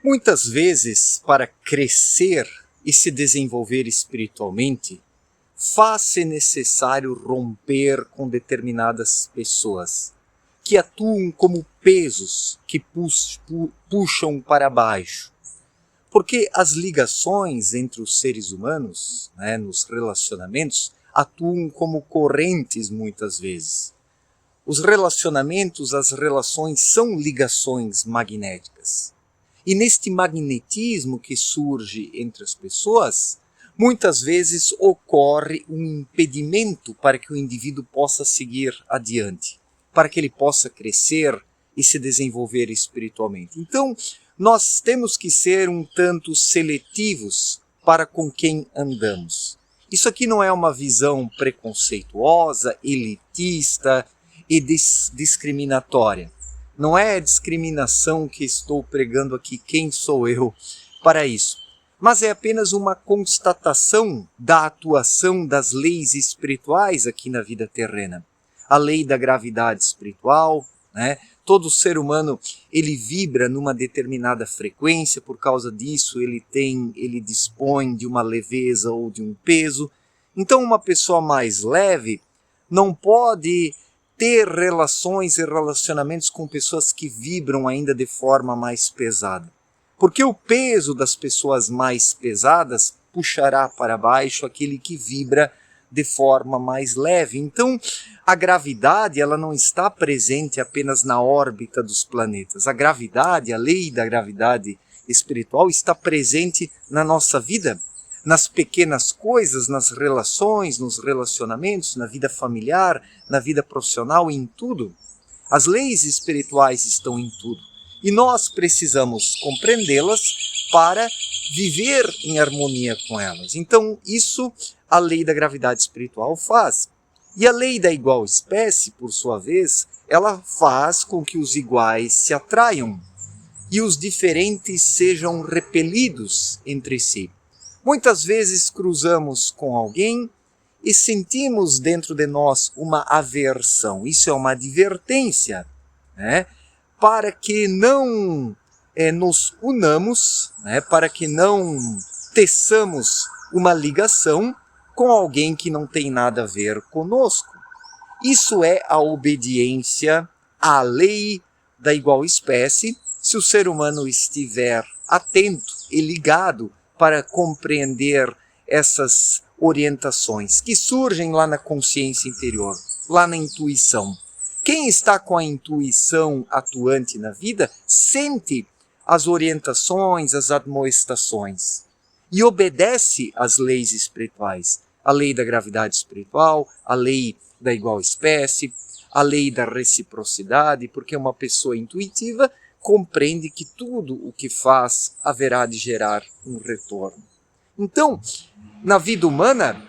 Muitas vezes, para crescer e se desenvolver espiritualmente, faz-se necessário romper com determinadas pessoas que atuam como pesos que puxam para baixo. Porque as ligações entre os seres humanos, nos relacionamentos, atuam como correntes muitas vezes. Os relacionamentos, as relações são ligações magnéticas. E neste magnetismo que surge entre as pessoas, muitas vezes ocorre um impedimento para que o indivíduo possa seguir adiante, para que ele possa crescer e se desenvolver espiritualmente. Então, nós temos que ser um tanto seletivos para com quem andamos. Isso aqui não é uma visão preconceituosa, elitista e discriminatória. Não é a discriminação que estou pregando aqui, quem sou eu para isso. Mas é apenas uma constatação da atuação das leis espirituais aqui na vida terrena. A lei da gravidade espiritual, todo ser humano ele vibra numa determinada frequência, por causa disso ele dispõe de uma leveza ou de um peso. Então uma pessoa mais leve não pode ter relações e relacionamentos com pessoas que vibram ainda de forma mais pesada. Porque o peso das pessoas mais pesadas puxará para baixo aquele que vibra de forma mais leve. Então, a gravidade ela não está presente apenas na órbita dos planetas. A gravidade, a lei da gravidade espiritual está presente na nossa vida, nas pequenas coisas, nas relações, nos relacionamentos, na vida familiar, na vida profissional, em tudo. As leis espirituais estão em tudo. E nós precisamos compreendê-las para viver em harmonia com elas. Então, isso a lei da gravidade espiritual faz. E a lei da igual espécie, por sua vez, ela faz com que os iguais se atraiam e os diferentes sejam repelidos entre si. Muitas vezes cruzamos com alguém e sentimos dentro de nós uma aversão. Isso é uma advertência, para que não nos unamos, para que não teçamos uma ligação com alguém que não tem nada a ver conosco. Isso é a obediência à lei da igual espécie, se o ser humano estiver atento e ligado para compreender essas orientações que surgem lá na consciência interior, lá na intuição. Quem está com a intuição atuante na vida sente as orientações, as admoestações e obedece às leis espirituais. A lei da gravidade espiritual, a lei da igual espécie, a lei da reciprocidade, porque uma pessoa intuitiva compreende que tudo o que faz haverá de gerar um retorno. Então, na vida humana,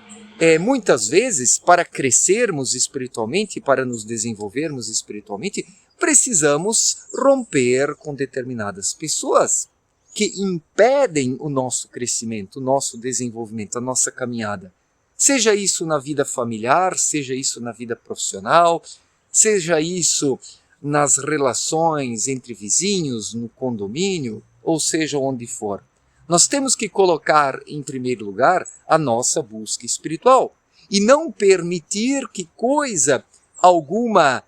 muitas vezes, para crescermos espiritualmente, para nos desenvolvermos espiritualmente, precisamos romper com determinadas pessoas que impedem o nosso crescimento, o nosso desenvolvimento, a nossa caminhada. Seja isso na vida familiar, seja isso na vida profissional, seja isso nas relações entre vizinhos, no condomínio, ou seja onde for. Nós temos que colocar em primeiro lugar a nossa busca espiritual e não permitir que coisa alguma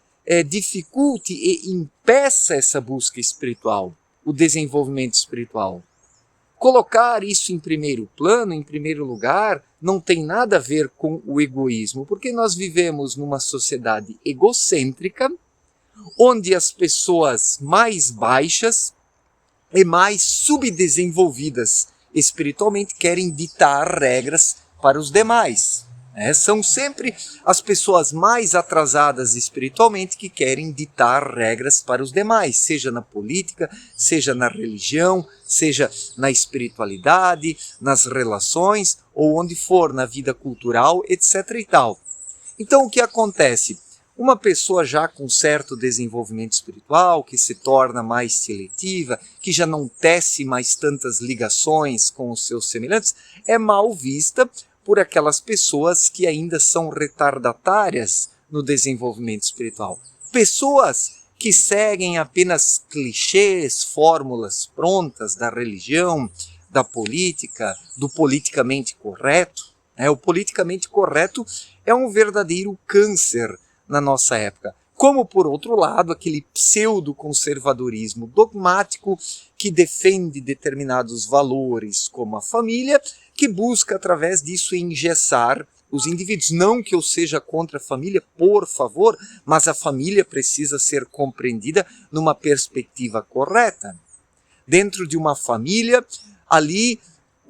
dificulte e impeça essa busca espiritual, o desenvolvimento espiritual. Colocar isso em primeiro plano, em primeiro lugar, não tem nada a ver com o egoísmo, porque nós vivemos numa sociedade egocêntrica, onde as pessoas mais baixas e mais subdesenvolvidas espiritualmente querem ditar regras para os demais. São sempre as pessoas mais atrasadas espiritualmente que querem ditar regras para os demais, seja na política, seja na religião, seja na espiritualidade, nas relações ou onde for, na vida cultural, etc. e tal. Então o que acontece? Uma pessoa já com certo desenvolvimento espiritual, que se torna mais seletiva, que já não tece mais tantas ligações com os seus semelhantes, é mal vista por aquelas pessoas que ainda são retardatárias no desenvolvimento espiritual. Pessoas que seguem apenas clichês, fórmulas prontas da religião, da política, do politicamente correto. O politicamente correto é um verdadeiro câncer na nossa época. Como, por outro lado, aquele pseudo-conservadorismo dogmático que defende determinados valores, como a família, que busca, através disso, engessar os indivíduos. Não que eu seja contra a família, por favor, mas a família precisa ser compreendida numa perspectiva correta. Dentro de uma família, ali,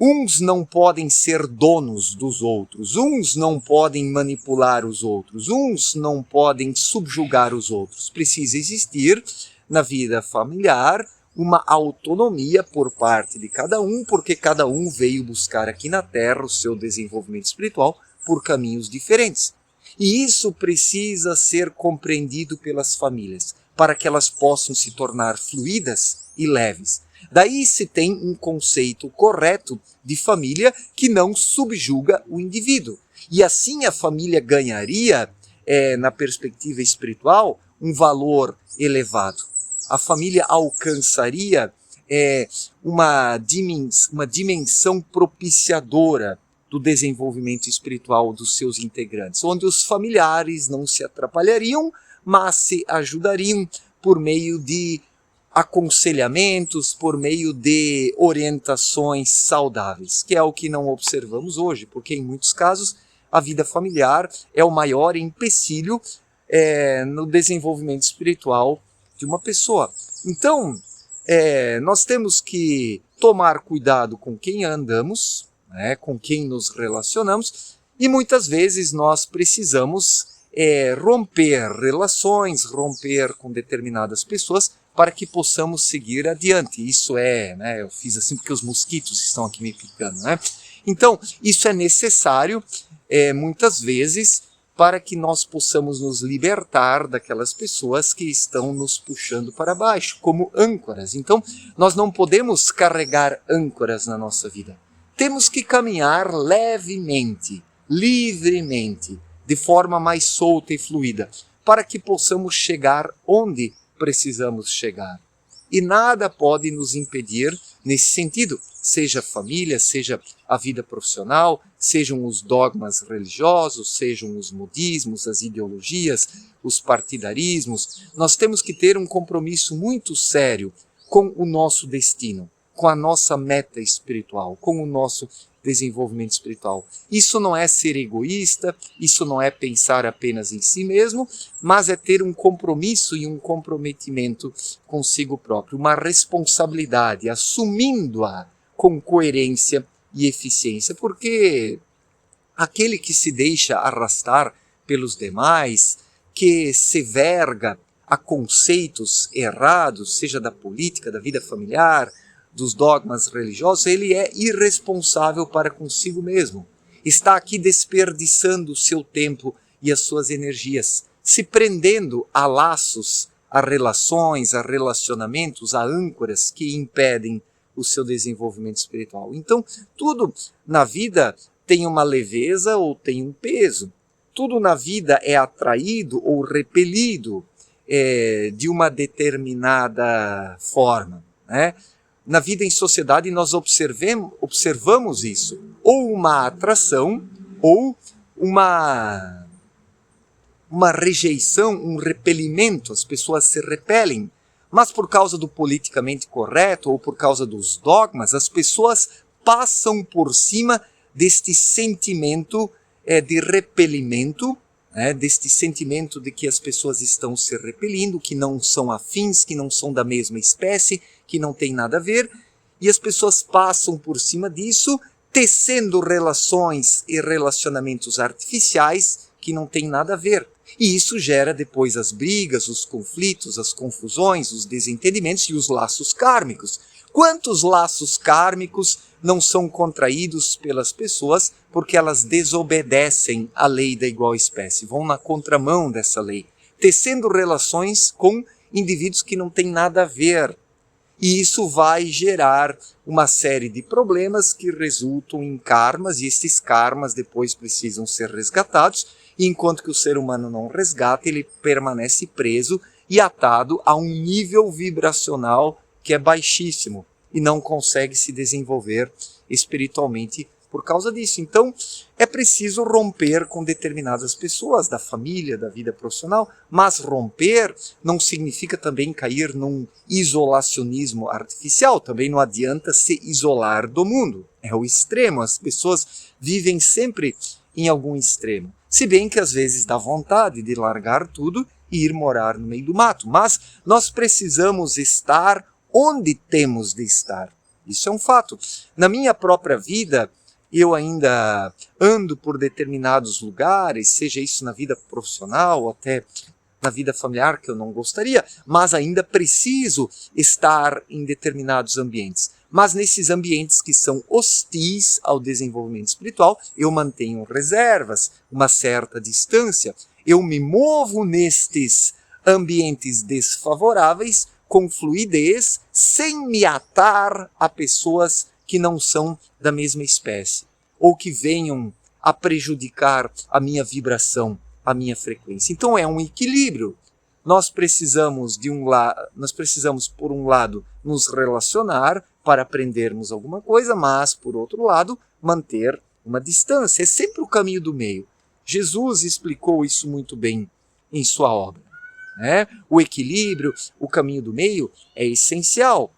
uns não podem ser donos dos outros, uns não podem manipular os outros, uns não podem subjugar os outros. Precisa existir, na vida familiar, uma autonomia por parte de cada um, porque cada um veio buscar aqui na Terra o seu desenvolvimento espiritual por caminhos diferentes. E isso precisa ser compreendido pelas famílias, para que elas possam se tornar fluídas e leves. Daí se tem um conceito correto de família que não subjuga o indivíduo. E assim a família ganharia, na perspectiva espiritual, um valor elevado. A família alcançaria uma dimensão propiciadora do desenvolvimento espiritual dos seus integrantes, onde os familiares não se atrapalhariam, mas se ajudariam por meio de aconselhamentos, por meio de orientações saudáveis, que é o que não observamos hoje, porque em muitos casos a vida familiar é o maior empecilho no desenvolvimento espiritual de uma pessoa. Então, nós temos que tomar cuidado com quem andamos, com quem nos relacionamos, e muitas vezes nós precisamos romper relações, romper com determinadas pessoas, para que possamos seguir adiante. Isso eu fiz assim porque os mosquitos estão aqui me picando, Então, isso é necessário, muitas vezes, para que nós possamos nos libertar daquelas pessoas que estão nos puxando para baixo, como âncoras. Então, nós não podemos carregar âncoras na nossa vida. Temos que caminhar levemente, livremente, de forma mais solta e fluida, para que possamos chegar onde precisamos chegar. E nada pode nos impedir nesse sentido, seja a família, seja a vida profissional, sejam os dogmas religiosos, sejam os modismos, as ideologias, os partidarismos. Nós temos que ter um compromisso muito sério com o nosso destino, com a nossa meta espiritual, com o nosso desenvolvimento espiritual. Isso não é ser egoísta, isso não é pensar apenas em si mesmo, mas é ter um compromisso e um comprometimento consigo próprio, uma responsabilidade, assumindo-a com coerência e eficiência, porque aquele que se deixa arrastar pelos demais, que se verga a conceitos errados, seja da política, da vida familiar, dos dogmas religiosos, ele é irresponsável para consigo mesmo. Está aqui desperdiçando o seu tempo e as suas energias, se prendendo a laços, a relações, a relacionamentos, a âncoras que impedem o seu desenvolvimento espiritual. Então, tudo na vida tem uma leveza ou tem um peso. Tudo na vida é atraído ou repelido de uma determinada forma, Na vida em sociedade nós observamos isso, ou uma atração, ou uma rejeição, um repelimento, as pessoas se repelem, mas por causa do politicamente correto ou por causa dos dogmas, as pessoas passam por cima deste sentimento de repelimento, deste sentimento de que as pessoas estão se repelindo, que não são afins, que não são da mesma espécie, que não tem nada a ver, e as pessoas passam por cima disso, tecendo relações e relacionamentos artificiais que não tem nada a ver. E isso gera depois as brigas, os conflitos, as confusões, os desentendimentos e os laços kármicos. Quantos laços kármicos não são contraídos pelas pessoas porque elas desobedecem à lei da igual espécie, vão na contramão dessa lei, tecendo relações com indivíduos que não têm nada a ver. E isso vai gerar uma série de problemas que resultam em karmas, e esses karmas depois precisam ser resgatados, e enquanto que o ser humano não resgata, ele permanece preso e atado a um nível vibracional que é baixíssimo e não consegue se desenvolver espiritualmente por causa disso. Então, é preciso romper com determinadas pessoas da família, da vida profissional, mas romper não significa também cair num isolacionismo artificial. Também não adianta se isolar do mundo. É o extremo. As pessoas vivem sempre em algum extremo. Se bem que às vezes dá vontade de largar tudo e ir morar no meio do mato. Mas nós precisamos estar onde temos de estar. Isso é um fato. Na minha própria vida, eu ainda ando por determinados lugares, seja isso na vida profissional ou até na vida familiar, que eu não gostaria, mas ainda preciso estar em determinados ambientes. Mas nesses ambientes que são hostis ao desenvolvimento espiritual, eu mantenho reservas, uma certa distância. Eu me movo nestes ambientes desfavoráveis com fluidez, sem me atar a pessoas que não são da mesma espécie, ou que venham a prejudicar a minha vibração, a minha frequência. Então é um equilíbrio. Nós precisamos, por um lado, nos relacionar para aprendermos alguma coisa, mas, por outro lado, manter uma distância. É sempre o caminho do meio. Jesus explicou isso muito bem em sua obra. O equilíbrio, o caminho do meio é essencial.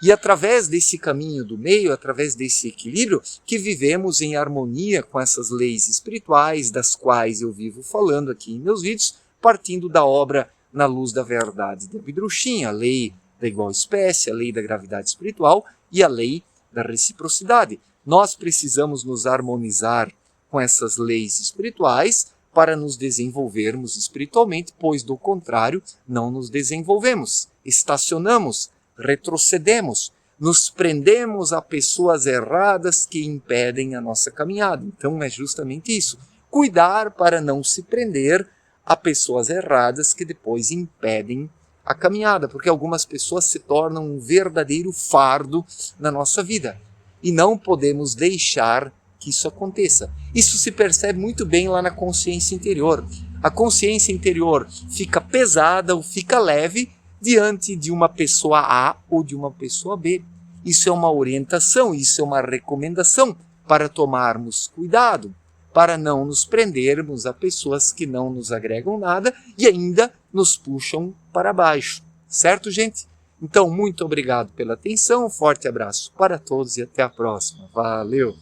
E através desse caminho do meio, através desse equilíbrio, que vivemos em harmonia com essas leis espirituais, das quais eu vivo falando aqui em meus vídeos, partindo da obra Na Luz da Verdade de Abhidrushim, a lei da igual espécie, a lei da gravidade espiritual e a lei da reciprocidade. Nós precisamos nos harmonizar com essas leis espirituais para nos desenvolvermos espiritualmente, pois do contrário não nos desenvolvemos, estacionamos, retrocedemos, nos prendemos a pessoas erradas que impedem a nossa caminhada. Então é justamente isso, cuidar para não se prender a pessoas erradas que depois impedem a caminhada, porque algumas pessoas se tornam um verdadeiro fardo na nossa vida e não podemos deixar que isso aconteça. Isso se percebe muito bem lá na consciência interior. A consciência interior fica pesada ou fica leve diante de uma pessoa A ou de uma pessoa B. Isso é uma orientação, isso é uma recomendação para tomarmos cuidado, para não nos prendermos a pessoas que não nos agregam nada e ainda nos puxam para baixo. Certo, gente? Então, muito obrigado pela atenção, um forte abraço para todos e até a próxima. Valeu!